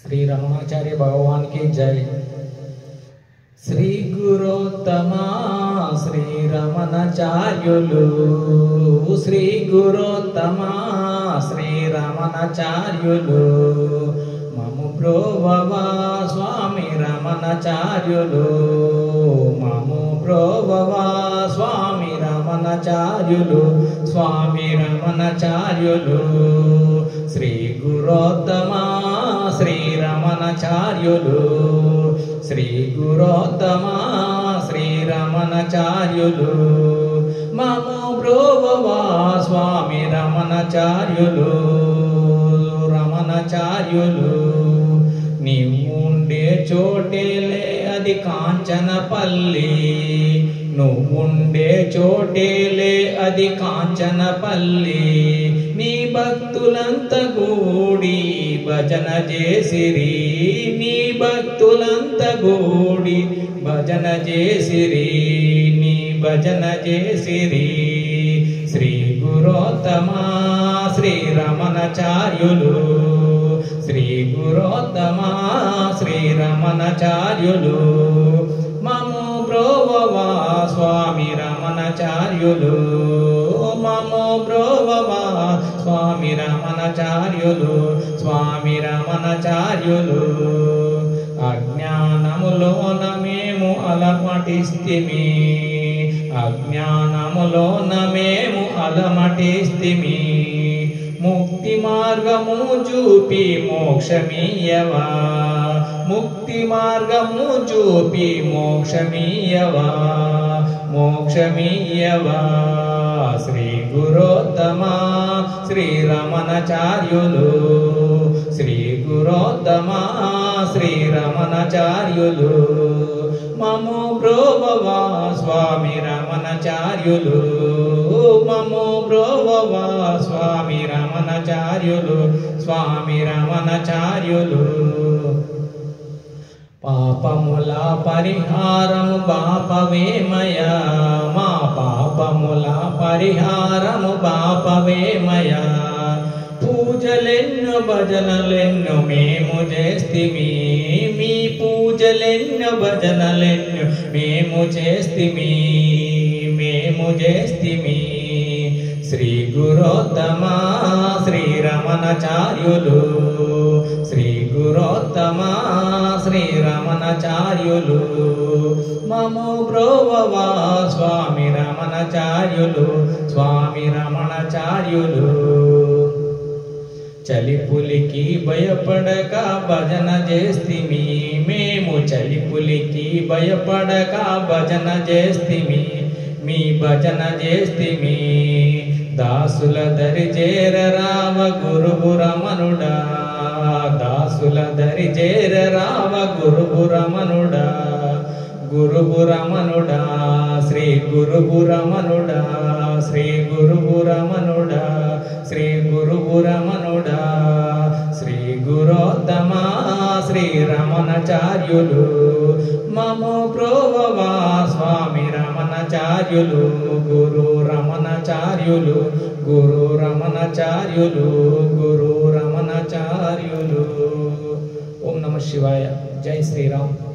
श्री रमणाचार्य भगवान की जय। श्री गुरोत्तमा श्री रमणाचार्युलु, श्री गुरोत्तमा श्री रमणाचार्युलु, ममु प्रोभवा स्वामी रमणाचार्युलु, ममु प्रोभवा स्वामी रमणाचार्युलु, स्वामी रमणाचार्युलु। श्री गुरोत्तमा श्री रमणाचार्युलु, श्री गुरोत्तमा श्री रमणाचार्युलु, ममु प्रोभवा स्वामी रमणाचार्युलु, रमणाचार्युलु। నీవుండే చోటేలే అది కాంచనపల్లి, నువ్వుండే చోటేలే అది కాంచనపల్లి, నీ భక్తులంతా గూడి భజన చేసిరి, నీ భక్తులంతా గూడి భజన చేసిరి, నీ భజన చేసిరి। శ్రీ గురోత్తమా శ్రీ రమణాచార్యులు, శ్రీ గురోత్తమా శ్రీ రమణాచార్యులు, మము ప్రోభవా స్వామి రమణాచార్యులు, మము ప్రోభవా స్వామి రమణాచార్యులు, స్వామి రమణాచార్యులు। అజ్ఞానములోన మేము అలమటిస్తిమి, అజ్ఞానములోన మేము అలమటిస్తిమి, ముక్తి మార్గము చూపి మోక్షమీయవా, ముక్తి మార్గము చూపి మోక్షమీయవా, మోక్షమీయవా। శ్రీ గురోత్తమా శ్రీ రమణాచార్యులు, శ్రీ గురోత్తమా శ్రీ రమణాచార్యులు, మము ప్రోభవా స్వామి రమణాచార్యులు, మము ప్రోభవా స్వామి రమణాచార్యులు, స్వామి రమణాచార్యులు। పాపముల పరిహారము బాపవేమయా, మా పాపముల పరిహారము బాపవేమయా, పూజలెన్నో భజనలెన్నో మేము చేస్తిమి, మీ పూజలెన్నో భజనలెన్నో మేము చేస్తిమి, మేము చేస్తిమి। శ్రీ గురోత్తమా శ్రీ రమణాచార్యులు, శ్రీ గురోత్తమా శ్రీ రమణాచార్యులు, మము ప్రోభవా స్వామి రమణాచార్యులు, స్వామి రమణాచార్యులు। చలిపులికి భయపడక భజన చేస్తిమి, మేము చలిపులికి భయపడక భజన చేస్తిమి, మీ భజన చేస్తిమి। దాసుల దరి చేర రావ గురువు రమణుడా, దాసుల దరి చేర రావ గురువు రమణుడా, గురువు రమణుడా, శ్రీ గురువు రమణుడా, శ్రీ గురువు రమణుడా, శ్రీ గురువు రమణుడా। శ్రీ గురోత్తమా శ్రీ రమణాచార్యులు, మము ప్రోభవా స్వామి రమణాచార్యులు, గురు రమణాచార్యులు, గురు రమణాచార్యులు, గురు రమణాచార్యులు। ఓం నమః శివాయ। జై శ్రీరామ్।